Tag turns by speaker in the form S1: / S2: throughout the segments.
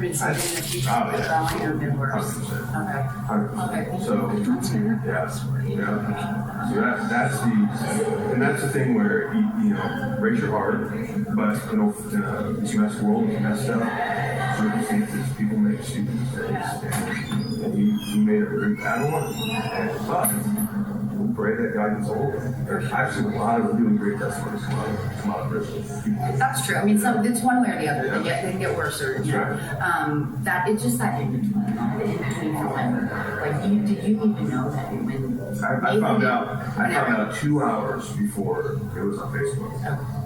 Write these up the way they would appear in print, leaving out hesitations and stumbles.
S1: have been something in the future
S2: Oh,
S1: that
S2: yeah.
S1: might have been worse.
S2: 100%.
S1: Okay.
S2: So, yeah. So that's the thing where, you know, raise your heart, but, you know, in a messed world, messed up circumstances, people make stupid mistakes. And he made a very bad one. And we pray that God gets hold of it. There's actually a lot of really great testimonies come out of Bristol.
S1: That's true. I mean, it's one way or the other. They get worse, or you know, that it's just that in between. The in between for when, like, did you even know that when
S2: I found out 2 hours before it was on Facebook.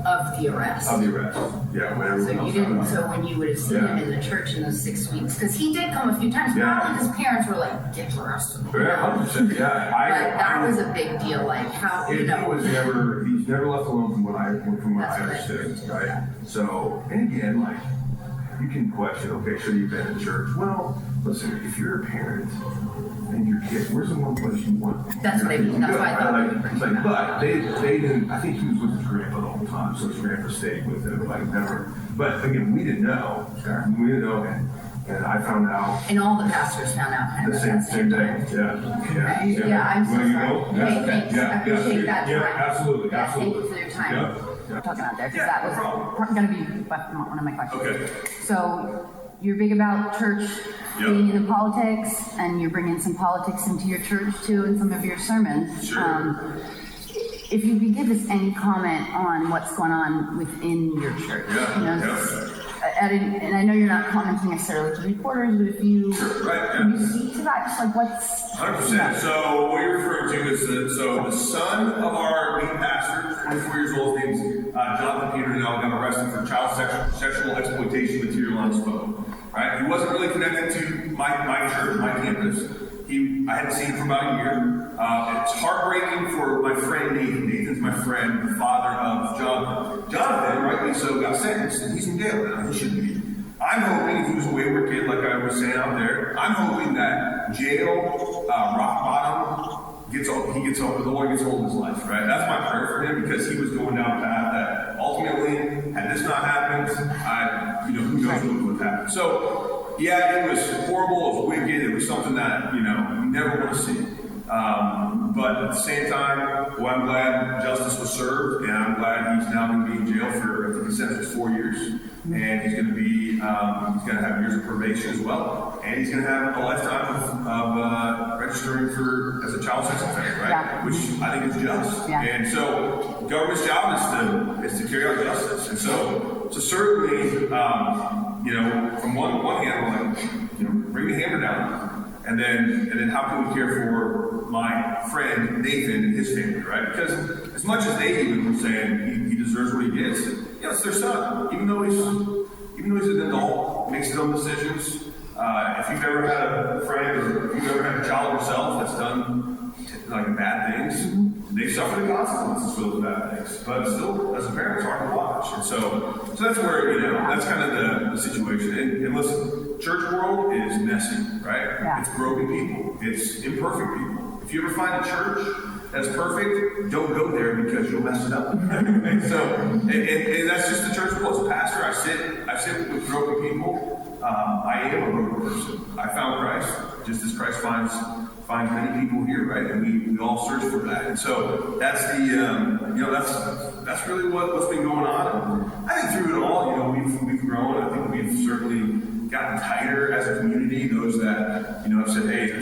S1: Of the arrest.
S2: Of the arrest. Yeah.
S1: So you didn't. So when you would have seen him in the church in those 6 weeks, because he did come a few times. Probably his parents were like, "Get arrested."
S2: Yeah, 100%. Yeah.
S1: But that was a big deal. Like how you know.
S2: He's never left alone from what I understood. Right. So, and again, like, you can question, okay, should he have been in church? Well, listen, if you're a parent and your kid, where's the one place you want?
S1: That's what I mean. That's why I thought.
S2: It's like, but they didn't. I think he was with his grandpa the whole time, so his grandpa stayed with him. Like never. But again, we didn't know.
S1: Sure.
S2: We didn't know, and I found out.
S1: And all the pastors found out kind
S2: The
S1: of
S2: same day. Yeah.
S1: Yeah, I'm so sorry.
S2: Yeah,
S1: Hey, thanks. I appreciate that time.
S2: Yeah, absolutely.
S1: Yeah, thank you for your time.
S2: Yeah.
S1: Talking out there, because that was going to be one of my questions.
S2: Okay.
S1: So you're big about church being into politics, and you're bringing some politics into your church too in some of your sermons.
S2: Sure.
S1: If you could give us any comment on what's going on within your church. And I know you're not commenting necessarily to reporters, but if you can you speak to that, just like what's
S3: 100%. So what you're referring to is the son of our lead pastor, 24 years old, his name's Jonathan Peter, now got arrested for child sexual exploitation material on his phone. Right? He wasn't really connected to my church, my campus. I hadn't seen him for about a year. It's heartbreaking for my friend Nathan. Nathan's my friend, the father of Jonathan. Jonathan, rightly so, got sentenced, and he's in jail now. He shouldn't be. I'm hoping, he was a wayward kid, like I was saying out there. I'm hoping that jail, rock bottom, the Lord gets hold of his life, right? That's my prayer for him, because he was going down a path that ultimately, had this not happened, who knows what would have happened. So, yeah, it was horrible, it was wicked, it was something that, you never want to see. But at the same time, well, I'm glad justice was served, and I'm glad he's now going to be in jail for, I think he sentenced 4 years. And he's going to be, he's going to have years of probation as well. And he's going to have a lifetime of registering as a child sex offender, right?
S1: Yeah.
S3: Which I think is just.
S1: Yeah.
S3: And so, government's job is to carry out justice. And so certainly, from one hand, we're like, bring the hammer down. And then how can we care for my friend Nathan and his family, right? Because as much as they even were saying he deserves what he gets, it's their son. Even though he's an adult, makes his own decisions. If you've ever had a friend, or if you've ever had a child yourself that's done like bad things, they suffer the consequences for those bad things. But still, as a parent, it's hard to watch. And so that's where that's kind of the situation. And listen, church world is messy, right?
S1: Yeah.
S3: It's broken people. It's imperfect people. If you ever find a church that's perfect, don't go there because you'll mess it up. And so, and that's just the church world. As a pastor, I sit with broken people. I am a broken person. I found Christ, just as Christ finds many people here, right? And we all search for that. And so that's that's really what's been going on. And I think through it all, we've grown. I think we've certainly gotten tighter as a community. Those that have said, hey,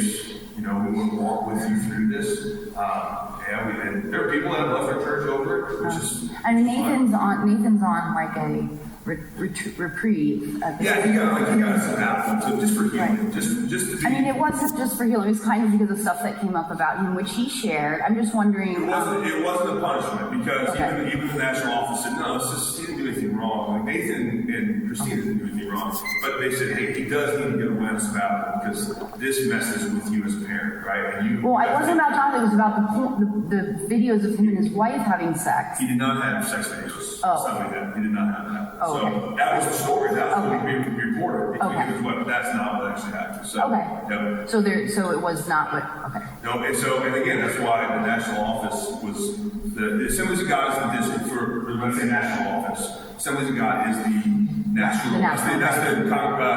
S3: we want to walk with you through this. And there are people that have left our church over it, which is.
S1: And Nathan's on like a reprieve.
S3: He got a sabbatical just for healing.
S1: Right.
S3: Just.
S1: I mean, it wasn't just for healing. It was kind of because of stuff that came up about him, which he shared. I'm just wondering.
S3: It wasn't a punishment, because even the national office said, no, he didn't do anything wrong. Like Nathan and Christina didn't do anything wrong, but they said, hey, he does need to get a awareness about it, because this messes with you as a parent, right? And
S1: it wasn't about Jonathan. It was about the videos of him and his wife having sex.
S3: He did not have sex videos. Something like that. He did not have that.
S1: Oh, okay.
S3: So that was the story. That was what we reported.
S1: Okay.
S3: That's not what actually happened. So,
S1: okay. So it was not what. Okay.
S3: No, and again, that's why the national office was the Assemblies of God is the district for when I say national office. Assemblies of God is national,
S1: The national,
S3: that's the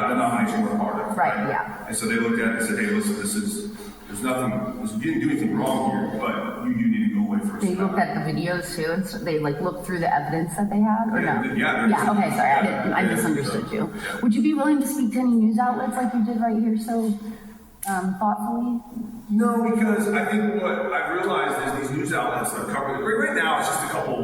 S3: denomination we're part of.
S1: Right, yeah.
S3: And so they looked at it and said, hey, listen, there's nothing, you didn't do anything wrong here, but you do need to go away for a
S1: They
S3: second.
S1: looked at the videos too, and so they like looked through the evidence that they had, or no?
S3: Yeah.
S1: Yeah, okay, sorry, I misunderstood you. Would you be willing to speak to any news outlets like you did right here so thoughtfully?
S3: No, because I think what I've realized is these news outlets that are covering it, right now it's just a couple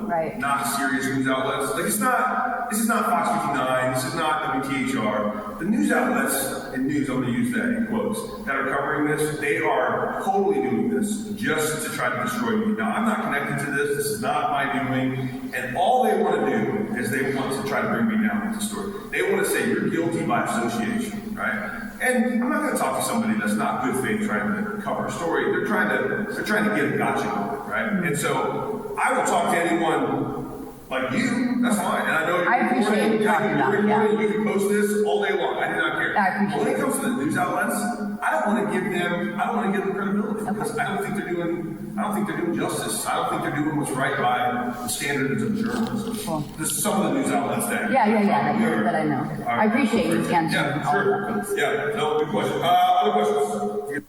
S1: Right.
S3: not serious news outlets. Like this is not Fox 59, this is not WTHR. The news outlets, and news, I'm going to use that in quotes, that are covering this, they are totally doing this just to try to destroy me. Now, I'm not connected to this is not my doing, and all they want to do is they want to try to bring me down with the story. They want to say you're guilty by association, right? And I'm not going to talk to somebody that's not good faith trying to cover a story. They're trying to get a gotcha moment, right? And so I will talk to anyone like you. That's fine. And I know
S1: I appreciate you talking about it, yeah.
S3: You can post this all day long. I do not care.
S1: I appreciate
S3: But when
S1: it.
S3: it comes to the news outlets, I don't want to give them credibility because I don't think they're doing justice. I don't think they're doing what's right by the standards of journalism.
S1: Cool.
S3: This is some of the news outlets that
S1: that I know. I appreciate you answering all of that.
S3: Yeah, no, good question. Other questions?